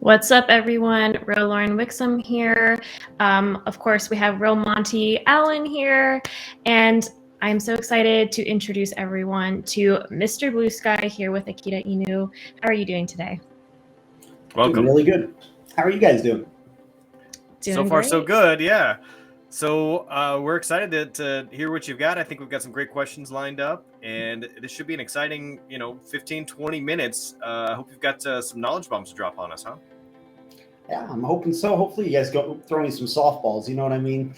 What's up, everyone? Real Lauren Wixom here. Of course, we have Real Monty Allen here, and I'm so excited to introduce everyone to Mr. Blue Sky here with Akita Inu. How are you doing today? Welcome. Doing really good. How are you guys doing? Doing so far, great. so good. Yeah. So we're excited to hear what you've got. I think we've got some great questions lined up, and this should be an exciting, 15, 20 minutes. I hope you've got some knowledge bombs to drop on us, huh? Yeah, I'm hoping so. Hopefully you guys go throw me some softballs, you know what I mean?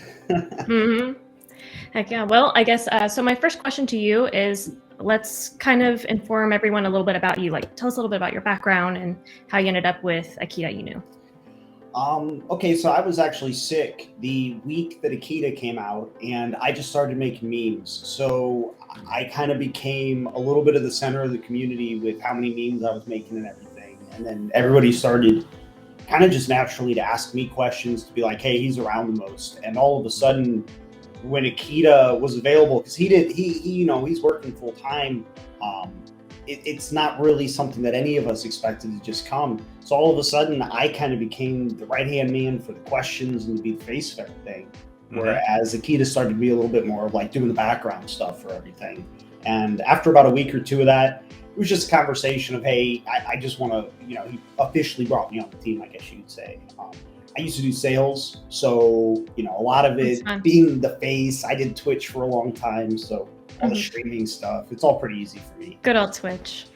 Heck yeah. Well, I guess, so my first question to you is, let's kind of inform everyone a little bit about you. Like, tell us a little bit about your background and how you ended up with Akita Inu. Okay, so I was actually sick the week that Akita came out, and I just started making memes. So I kind of became a little bit of the center of the community with how many memes I was making and everything. And then everybody started kind of just naturally to ask me questions, to be like, hey, he's around the most. And all of a sudden, when Akita was available, because he's working full time, it's not really something that any of us expected to just come. So all of a sudden, I kind of became the right-hand man for the questions and to be the face of everything. Whereas Akita started to be a little bit more of like doing the background stuff for everything. And after about a week or two of that, it was just a conversation of, hey, I just want to, he officially brought me on the team, I guess you could say. I used to do sales. So, a lot of it being the face, I did Twitch for a long time. So all the streaming stuff, it's all pretty easy for me. Good old Twitch.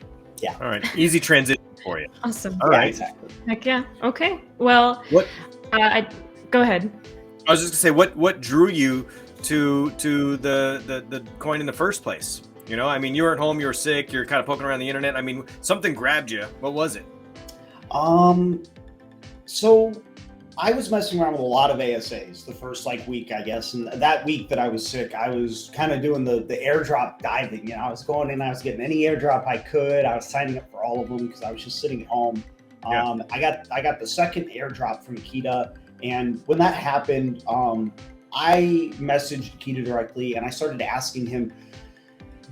Yeah. All right. Easy transition for you. Awesome. All right. Exactly. Heck yeah. Okay. Well, What? Go ahead. I was just gonna say, what drew you to the coin in the first place? You were at home, you were sick, you're kind of poking around the internet. I mean, something grabbed you. What was it? So I was messing around with a lot of ASAs the first week, I guess. And that week that I was sick, I was kind of doing the airdrop diving. I was going in, I was getting any airdrop I could. I was signing up for all of them because I was just sitting at home. Yeah. I got the second airdrop from Akita. And when that happened, I messaged Akita directly and I started asking him,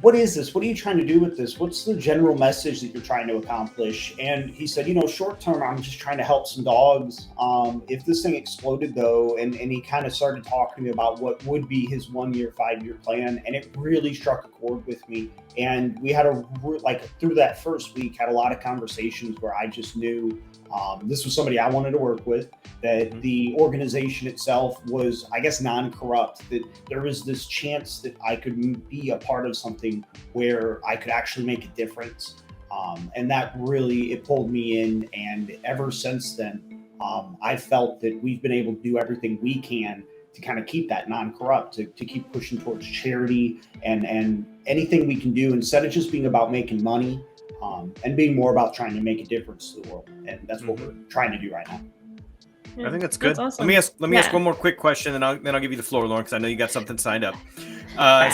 what is this? What are you trying to do with this? What's the general message that you're trying to accomplish? And he said, short term, I'm just trying to help some dogs. If this thing exploded though, and he kind of started talking to me about what would be his 1 year, 5 year plan. And it really struck a chord with me. And we had through that first week, had a lot of conversations where I just knew this was somebody I wanted to work with, that the organization itself was, I guess, non-corrupt, that there was this chance that I could be a part of something where I could actually make a difference. And that really, it pulled me in. And ever since then, I felt that we've been able to do everything we can to kind of keep that non-corrupt, to keep pushing towards charity and anything we can do, instead of just being about making money, and being more about trying to make a difference to the world. And that's what we're trying to do right now. I think that's good. That's awesome. Let me ask one more quick question, and then I'll give you the floor, Lauren, because I know you got something signed up. A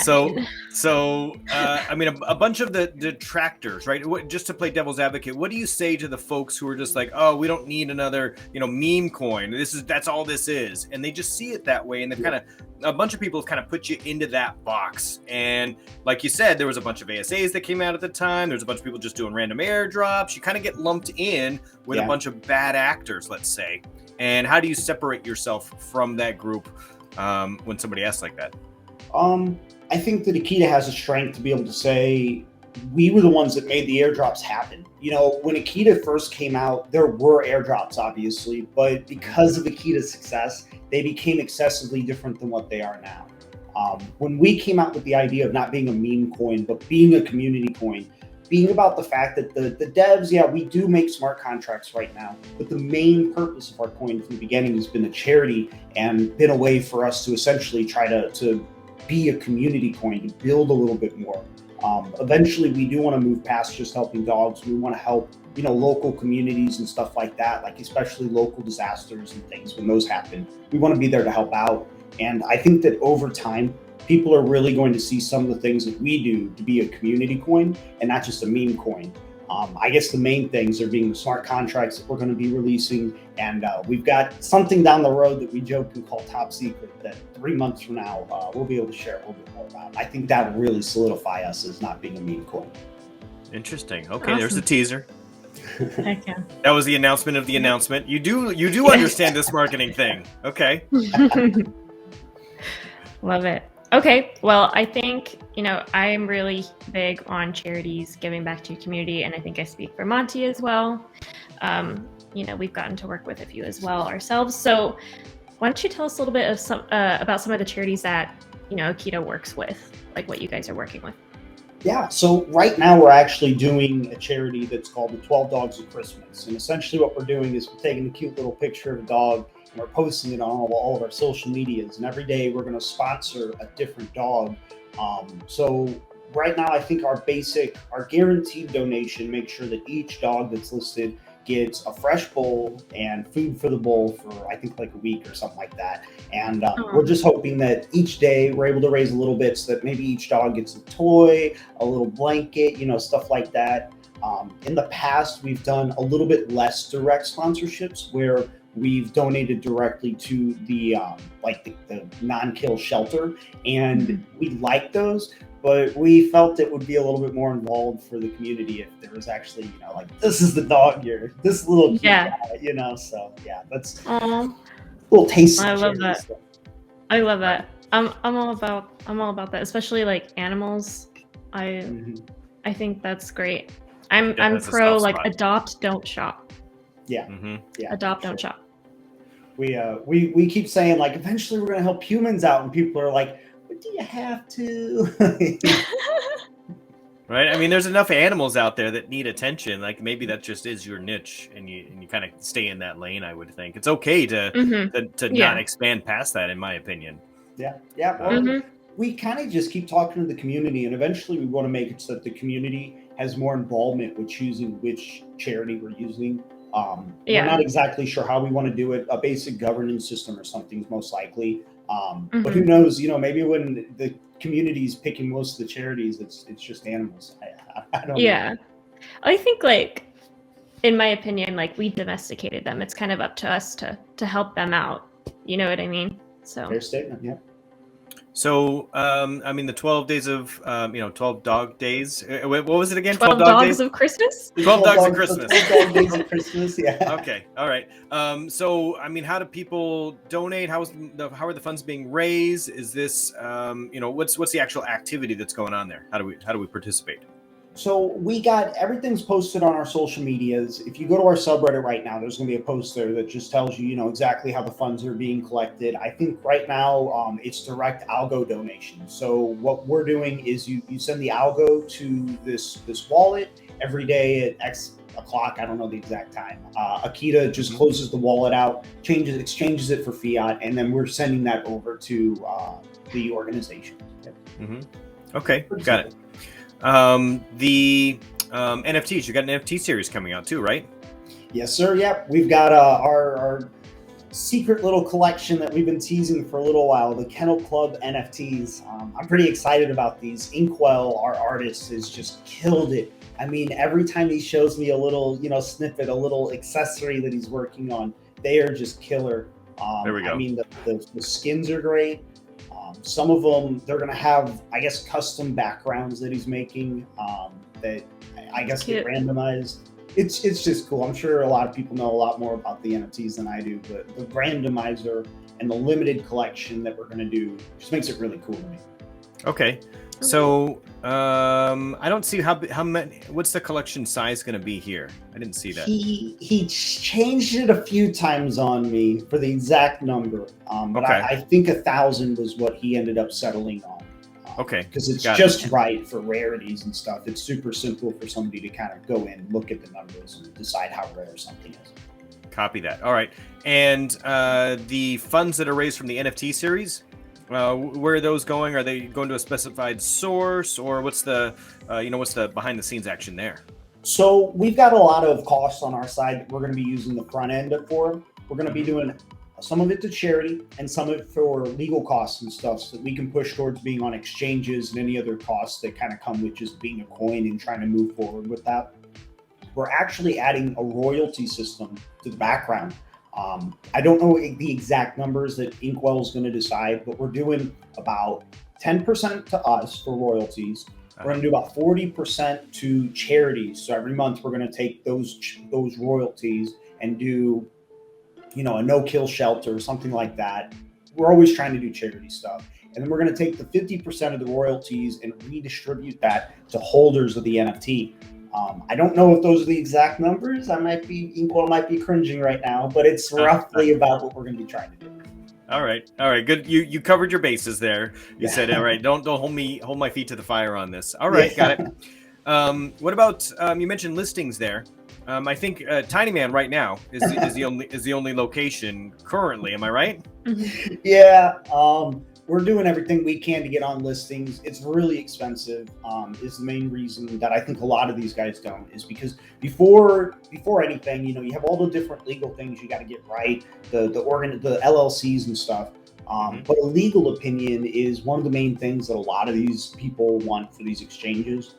bunch of the detractors, right? Just to play devil's advocate, what do you say to the folks who are just like, oh, we don't need another, meme coin. That's all this is, and they just see it that way, and they've a bunch of people have kind of put you into that box. And like you said, there was a bunch of ASAs that came out at the time. There's a bunch of people just doing random airdrops. You kind of get lumped in with a bunch of bad actors, let's say. And how do you separate yourself from that group when somebody asks like that? I think that Akita has a strength to be able to say, we were the ones that made the airdrops happen. When Akita first came out, there were airdrops, obviously, but because of Akita's success, they became excessively different than what they are now. When we came out with the idea of not being a meme coin, but being a community coin, being about the fact that the devs, we do make smart contracts right now, but the main purpose of our coin from the beginning has been a charity and been a way for us to essentially try to be a community coin, to build a little bit more. Eventually, we do want to move past just helping dogs. We want to help, local communities and stuff like that, like especially local disasters and things when those happen. We want to be there to help out. And I think that over time, people are really going to see some of the things that we do to be a community coin and not just a meme coin. I guess the main things are being the smart contracts that we're going to be releasing. And we've got something down the road that we joke and call top secret that 3 months from now, we'll be able to share a little bit more about. I think that will really solidify us as not being a meme coin. Interesting. Okay, Awesome. There's the teaser. Heck yeah. That was the announcement of the announcement. You do understand this marketing thing. Okay. Love it. Okay, well, I think, I'm really big on charities, giving back to your community, and I think I speak for Monty as well. We've gotten to work with a few as well ourselves. So why don't you tell us a little bit of about some of the charities that, Akita works with, like what you guys are working with? Yeah, so right now we're actually doing a charity that's called the 12 Dogs of Christmas. And essentially what we're doing is we're taking a cute little picture of a dog and we're posting it on all of our social medias. And every day we're going to sponsor a different dog. So right now I think our guaranteed donation makes sure that each dog that's listed gets a fresh bowl and food for the bowl for I think like a week or something like that. And we're just hoping that each day we're able to raise a little bit so that maybe each dog gets a toy, a little blanket, stuff like that. In the past, we've done a little bit less direct sponsorships where we've donated directly to the non-kill shelter, and we like those. But we felt it would be a little bit more involved for the community if there was actually, this is the dog here, this little cute guy, So yeah, that's a little taste. I love that. Stuff. I love that. I'm all about that, especially like animals. I think that's great. I'm pro like adopt, don't shop. Yeah. Yeah. Adopt, don't shop. We keep saying like eventually we're gonna help humans out, and people are like, but do you have to? Right. I mean, there's enough animals out there that need attention. Like maybe that just is your niche, and you kind of stay in that lane. I would think it's okay to not expand past that, in my opinion. Yeah. Well, we kind of just keep talking to the community, and eventually we want to make it so that the community has more involvement with choosing which charity we're using. We're not exactly sure how we want to do it. A basic governance system or something is most likely. But who knows? Maybe when the community's picking most of the charities, it's just animals. I don't know. Yeah, I think like, in my opinion, like we domesticated them. It's kind of up to us to help them out. You know what I mean? So fair statement. Yeah. So, I mean, the 12 days of, 12 dog days. What was it again? 12 dogs of Christmas? 12 dogs of Christmas. 12 days of Christmas, yeah. Okay, all right. So, I mean, how do people donate? How are the funds being raised? Is this, what's the actual activity that's going on there? How do we participate? So we got everything's posted on our social medias. If you go to our subreddit right now, there's going to be a post there that just tells you, exactly how the funds are being collected. I think right now it's direct ALGO donation. So what we're doing is you send the ALGO to this wallet every day at X o'clock. I don't know the exact time. Akita just closes the wallet out, exchanges it for fiat, and then we're sending that over to the organization. Okay, got it. The NFTs, you got an NFT series coming out too, right? Yes, sir. Yep. We've got our secret little collection that we've been teasing for a little while, the Kennel Club NFTs. I'm pretty excited about these. Inkwell, our artist, has just killed it. I mean, every time he shows me a little, snippet, a little accessory that he's working on, they are just killer. There we go. I mean, the skins are great. Some of them, they're going to have, I guess, custom backgrounds that he's making that I guess get randomized. It's just cool. I'm sure a lot of people know a lot more about the NFTs than I do, but the randomizer and the limited collection that we're going to do just makes it really cool to me. Okay. So I don't see how many. What's the collection size going to be here? I didn't see that. He changed it a few times on me for the exact number, but okay. I think 1,000 was what he ended up settling on. Okay, because it's just right for rarities and stuff. It's super simple for somebody to kind of go in, look at the numbers, and decide how rare something is. Copy that. All right, and the funds that are raised from the NFT series. Where are those going? Are they going to a specified source, or what's the behind the scenes action there? So we've got a lot of costs on our side that we're going to be using the front end for. We're going to be doing some of it to charity and some of it for legal costs and stuff, so that we can push towards being on exchanges and any other costs that kind of come with just being a coin and trying to move forward with that. We're actually adding a royalty system to the background. I don't know the exact numbers that Inkwell is going to decide, but we're doing about 10% to us for royalties. We're going to do about 40% to charities. So every month we're going to take those royalties and do, a no-kill shelter or something like that. We're always trying to do charity stuff. And then we're going to take the 50% of the royalties and redistribute that to holders of the NFT. I don't know if those are the exact numbers. Might be cringing right now, but it's roughly about what we're going to be trying to do. All right, good. You covered your bases there. You said, all right, don't hold my feet to the fire on this. All right, got it. What about you mentioned listings there? I think Tiny Man right now is the only location currently. Am I right? Mm-hmm. Yeah. We're doing everything we can to get on listings. It's really expensive. Is the main reason that I think a lot of these guys don't, is because before anything, you have all the different legal things you got to get right, the LLCs and stuff. But a legal opinion is one of the main things that a lot of these people want for these exchanges.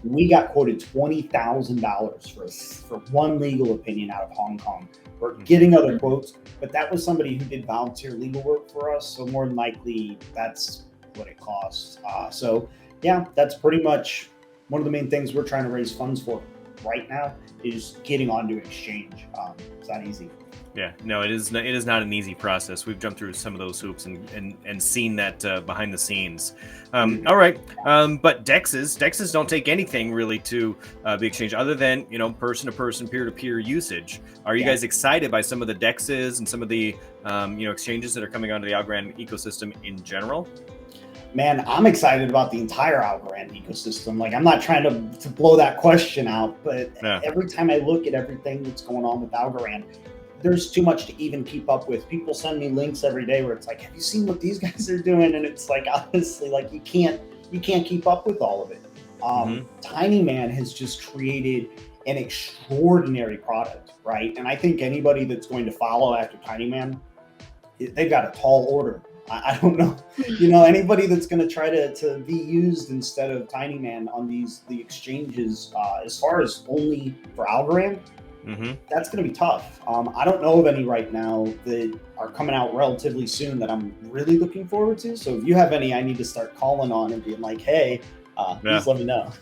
We got quoted $20,000 for one legal opinion out of Hong Kong. We're getting other quotes, but that was somebody who did volunteer legal work for us. So more than likely, that's what it costs. So yeah, that's pretty much one of the main things we're trying to raise funds for right now, is getting onto exchange. It's not easy. Yeah, no, it is not an easy process. We've jumped through some of those hoops and seen that behind the scenes. All right, but DEXs don't take anything really to be exchanged other than person-to-person, peer-to-peer usage. Are you guys excited by some of the DEXs and some of the exchanges that are coming onto the Algorand ecosystem in general? Man, I'm excited about the entire Algorand ecosystem. Like, I'm not trying to blow that question out, but every time I look at everything that's going on with Algorand, there's too much to even keep up with. People send me links every day where it's like, have you seen what these guys are doing? And it's like, honestly, like you can't keep up with all of it. Tiny Man has just created an extraordinary product, right? And I think anybody that's going to follow after Tiny Man, they've got a tall order. I don't know, anybody that's going to try to be used instead of Tiny Man on the exchanges, as far as only for Algorand, that's going to be tough. I don't know of any right now that are coming out relatively soon that I'm really looking forward to. So if you have any, I need to start calling on and being like, hey, please let me know.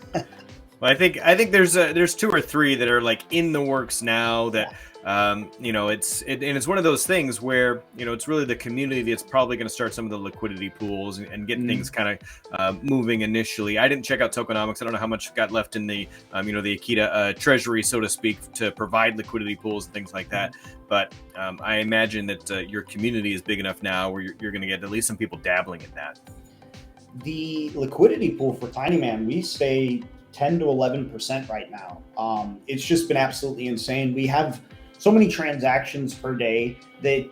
Well, I think there's two or three that are like in the works now that it's one of those things where it's really the community that's probably going to start some of the liquidity pools and get things kind of moving initially. I didn't check out tokenomics. I don't know how much got left in the the Akita treasury, so to speak, to provide liquidity pools and things like that. But I imagine that your community is big enough now where you're going to get at least some people dabbling in that. The liquidity pool for Tiny Man, we stay 10 to 11% right now. It's just been absolutely insane. We have so many transactions per day that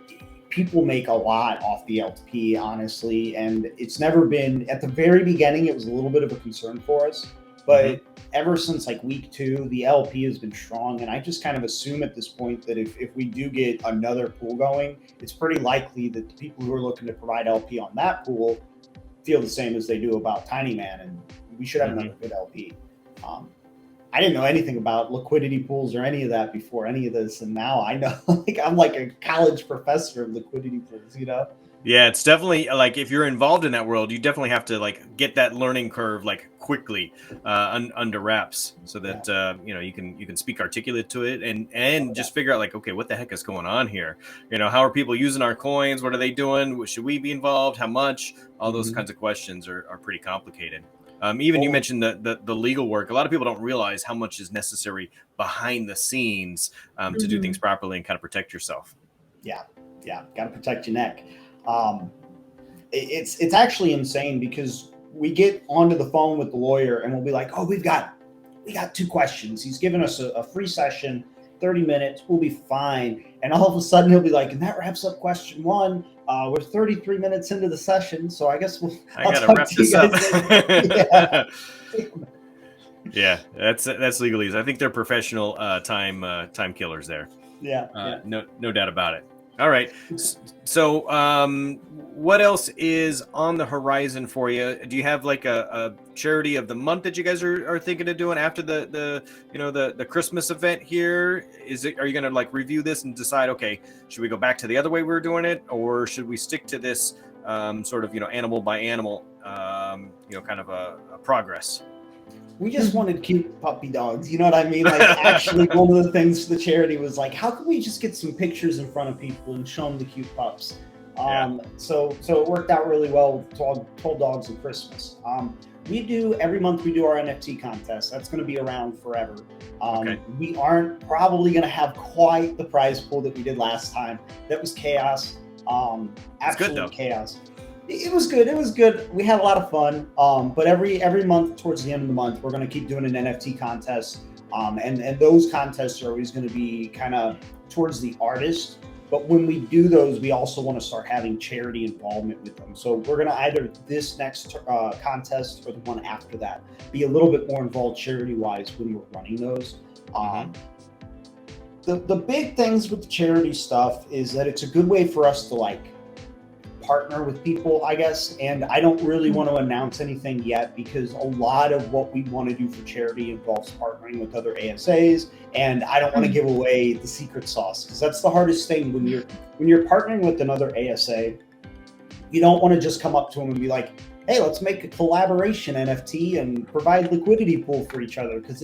people make a lot off the LP, honestly. And it's never been, at the very beginning, it was a little bit of a concern for us. But ever since like week 2, the LP has been strong. And I just kind of assume at this point that if we do get another pool going, it's pretty likely that the people who are looking to provide LP on that pool feel the same as they do about Tiny Man. And we should have another good LP. I didn't know anything about liquidity pools or any of that before any of this, and now I know. Like, I'm like a college professor of liquidity pools, Yeah, it's definitely like if you're involved in that world, you definitely have to like get that learning curve like quickly under wraps, so that you can speak articulate to it and just figure out like, okay, what the heck is going on here? How are people using our coins? What are they doing? Should we be involved? How much? All those kinds of questions are pretty complicated. You mentioned the legal work. A lot of people don't realize how much is necessary behind the scenes to do things properly and kind of protect yourself. Yeah, got to protect your neck. It's actually insane because we get onto the phone with the lawyer and we'll be like, oh, we got 2 questions. He's given us a free session, 30 minutes. We'll be fine. And all of a sudden he'll be like, and that wraps up question 1. We're 33 minutes into the session, so I guess I gotta wrap this up. Yeah, that's legalese. I think they're professional time killers there. Yeah. No doubt about it. All right. So, what else is on the horizon for you? Do you have like a charity of the month that you guys are thinking of doing after the Christmas event here? Are you going to like review this and decide, okay, should we go back to the other way we were doing it, or should we stick to this sort of animal by animal kind of a progress. We just wanted cute puppy dogs. You know what I mean? Like, actually, one of the things for the charity was like, how can we just get some pictures in front of people and show them the cute pups? So it worked out really well with 12 dogs at Christmas. Every month we do our NFT contest. That's going to be around forever. We aren't probably going to have quite the prize pool that we did last time. That was chaos. Absolute chaos. It was good. It was good. We had a lot of fun. But every month, towards the end of the month, we're going to keep doing an NFT contest. And those contests are always going to be kind of towards the artist. But when we do those, we also want to start having charity involvement with them. So we're going to either this next contest or the one after that be a little bit more involved charity-wise when we're running those. The big things with the charity stuff is that it's a good way for us to like partner with people, I guess. And I don't really want to announce anything yet because a lot of what we want to do for charity involves partnering with other ASAs. And I don't want to give away the secret sauce because that's the hardest thing when you're partnering with another ASA. You don't want to just come up to them and be like, hey, let's make a collaboration NFT and provide liquidity pool for each other, because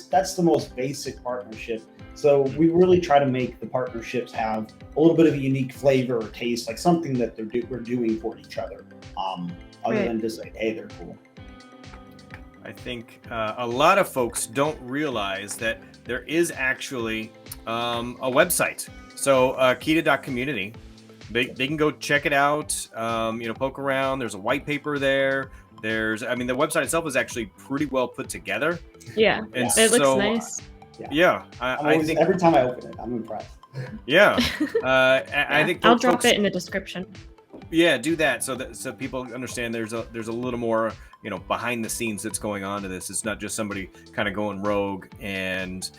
that's the most basic partnership. So we really try to make the partnerships have a little bit of a unique flavor or taste, like something that we're doing for each other, other than just like, hey, they're cool. I think a lot of folks don't realize that there is actually a website. So Akita.community. They can go check it out, poke around. There's a white paper there. The website itself is actually pretty well put together. Yeah, and it looks nice. I think every time I open it, I'm impressed. I think I'll drop it in the description. Yeah, do that so people understand there's a little more behind the scenes that's going on to this. It's not just somebody kind of going rogue and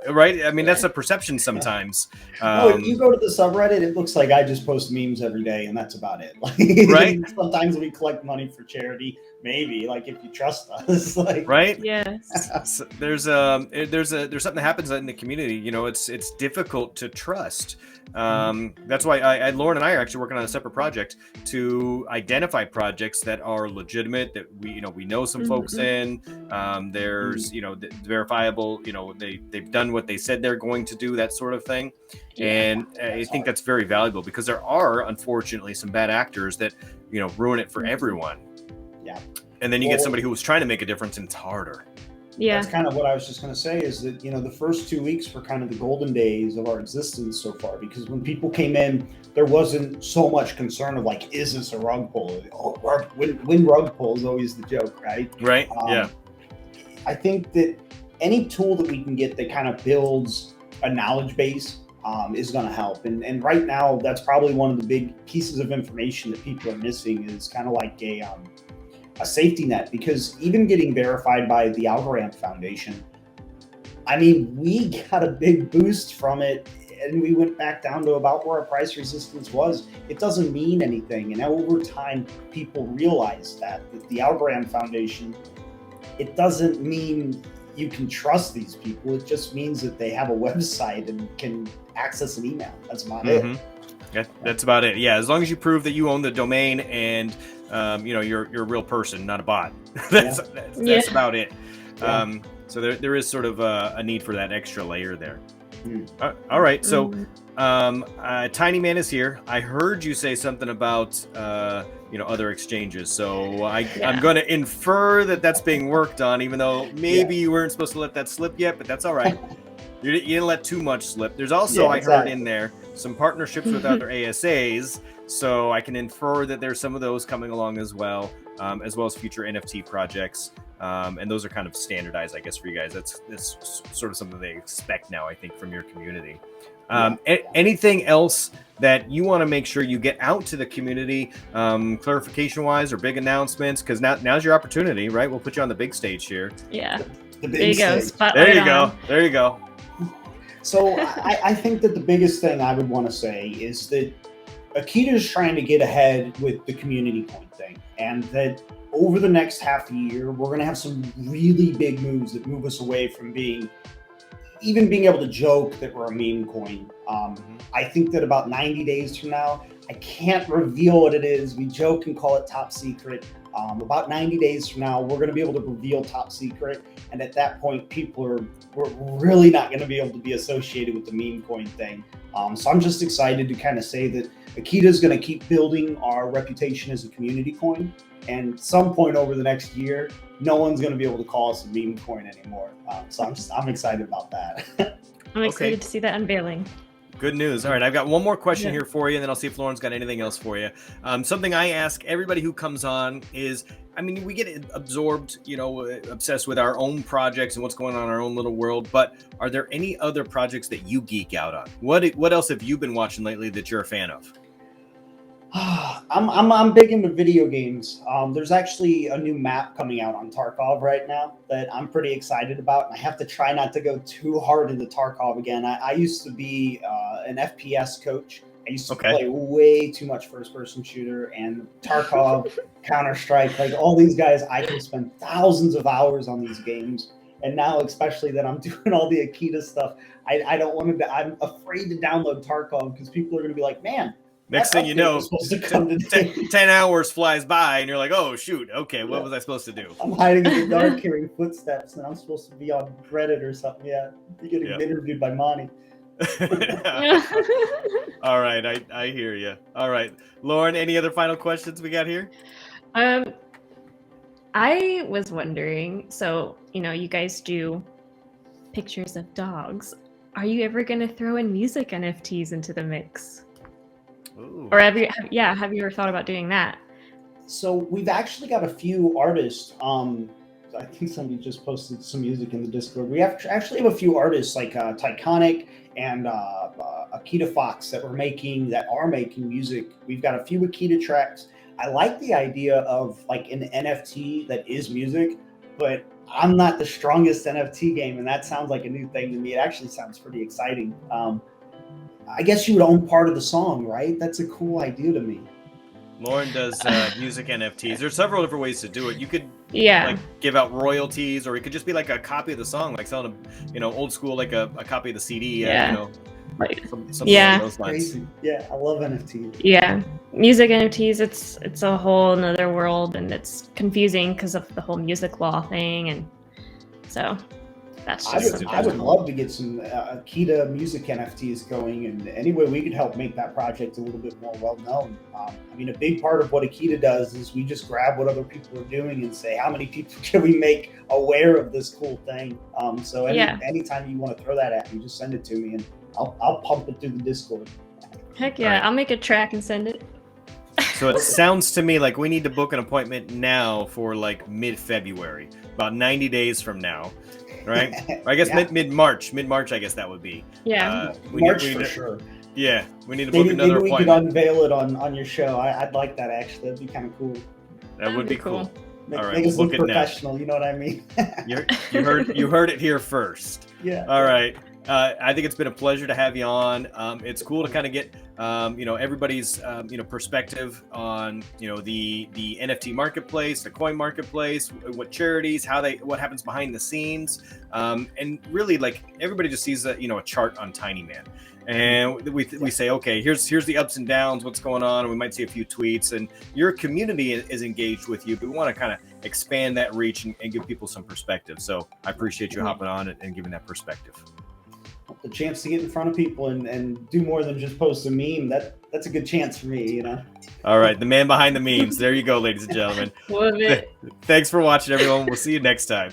right. I mean, that's a perception sometimes. If you go to the subreddit, it looks like I just post memes every day and that's about it. Right. Sometimes we collect money for charity, maybe, like if you trust us. Right. Yes. So there's something that happens in the community. It's difficult to trust. That's why Lauren and I are actually working on a separate project to identify projects that are legitimate, that we know some folks in. There's verifiable. They've done what they said they're going to do, that sort of thing. And I think that's very valuable because there are unfortunately some bad actors that ruin it for everyone. Yeah. And then you get somebody who was trying to make a difference, and it's harder. Yeah, that's kind of what I was just going to say, is that the first 2 weeks were kind of the golden days of our existence so far, because when people came in, there wasn't so much concern of like, is this a rug pull? Win rug pull is always the joke, right? Right. Yeah. I think that any tool that we can get that kind of builds a knowledge base is going to help. And right now, that's probably one of the big pieces of information that people are missing, is kind of like a safety net, because even getting verified by the ALGO Foundation, I mean, we got a big boost from it, and we went back down to about where our price resistance was. It doesn't mean anything. And over time, people realize that the ALGO Foundation, it doesn't mean you can trust these people. It just means that they have a website and can access an email. That's about it. That's about it. Yeah, as long as you prove that you own the domain and you're a real person, not a bot. That's about it. So there is sort of a need for that extra layer there. All right. So Tiny Man is here. I heard you say something about other exchanges. So I'm going to infer that that's being worked on, even though maybe you weren't supposed to let that slip yet, but that's all right. You didn't let too much slip. There's also, I heard in there, some partnerships with other ASAs. So I can infer that there's some of those coming along as well as future NFT projects. And those are kind of standardized, I guess, for you guys. That's sort of something they expect now, I think, from your community. Anything else that you want to make sure you get out to the community, clarification-wise, or big announcements? Because now's your opportunity, right? We'll put you on the big stage here. Yeah. There you go. There you go. There you go. So I think that the biggest thing I would want to say is that Akita is trying to get ahead with the community coin thing, and that over the next half a year, we're going to have some really big moves that move us away from being able to joke that we're a meme coin. I think that about 90 days from now, I can't reveal what it is. We joke and call it top secret. About 90 days from now, we're going to be able to reveal top secret. And at that point, we're really not going to be able to be associated with the meme coin thing. So I'm just excited to kind of say that Akita is going to keep building our reputation as a community coin. And at some point over the next year, no one's going to be able to call us a meme coin anymore. So I'm excited about that. I'm excited to see that unveiling. Good news. All right, I've got one more question here for you, and then I'll see if Lauren's got anything else for you. Something I ask everybody who comes on is, I mean, we get absorbed, obsessed with our own projects and what's going on in our own little world, but are there any other projects that you geek out on? What else have you been watching lately that you're a fan of? I'm big into video games. There's actually a new map coming out on Tarkov right now that I'm pretty excited about. And I have to try not to go too hard into Tarkov again. I used to be an FPS coach. I used to play way too much first-person shooter, and Tarkov, Counter-Strike, like all these guys, I can spend thousands of hours on these games. And now, especially that I'm doing all the Akita stuff, I don't want to. I'm afraid to download Tarkov because people are going to be like, "Man." Next thing you know, 10 hours flies by and you're like, oh, shoot. Okay, what was I supposed to do? I'm hiding in the dark hearing footsteps and I'm supposed to be on Reddit or something. Yeah, you're getting interviewed by Monty. All right, I hear you. All right. Lauren, any other final questions we got here? I was wondering, so, you guys do pictures of dogs. Are you ever going to throw in music NFTs into the mix? Ooh. Or have you ever thought about doing that? So we've actually got a few artists. I think somebody just posted some music in the Discord. We actually have a few artists like Tyconic and Akita Fox that are making music. We've got a few Akita tracks. I like the idea of like an NFT that is music, but I'm not the strongest NFT game, and that sounds like a new thing to me. It actually sounds pretty exciting. I guess you would own part of the song, right? That's a cool idea to me. Lauren does music NFTs. There's several different ways to do it. You could like give out royalties, or it could just be like a copy of the song, like selling a old school, like a copy of the CD. Something along those lines. Crazy. Yeah, I love NFTs. Yeah, music NFTs. It's a whole another world, and it's confusing because of the whole music law thing, and so. I would love to get some Akita music NFTs going, and any way we could help make that project a little bit more well known. I mean, a big part of what Akita does is we just grab what other people are doing and say, how many people can we make aware of this cool thing? So anytime you want to throw that at me, just send it to me, and I'll pump it through the Discord. Heck yeah, I'll make a track and send it. So it sounds to me like we need to book an appointment now for like mid-February, about 90 days from now. Right? Or I guess mid-March. Mid-March, I guess that would be. Yeah, March for sure. Yeah, we need to book another appointment. Maybe we could unveil it on your show. I'd like that, actually. That'd be kind of cool. That would be cool. All right, make us look professional, you know what I mean? You heard it here first. Yeah. All right. I think it's been a pleasure to have you on. It's cool to kind of get everybody's perspective on the NFT marketplace, the coin marketplace, what charities, what happens behind the scenes, and really like everybody just sees a chart on Tiny Man, and we say, okay, here's the ups and downs, what's going on, and we might see a few tweets, and your community is engaged with you, but we want to kind of expand that reach and give people some perspective. So I appreciate you hopping on and giving that perspective. The chance to get in front of people and do more than just post a meme, that's a good chance for me, All right, the man behind the memes. There you go, ladies and gentlemen. Love it. Thanks for watching, everyone. We'll see you next time.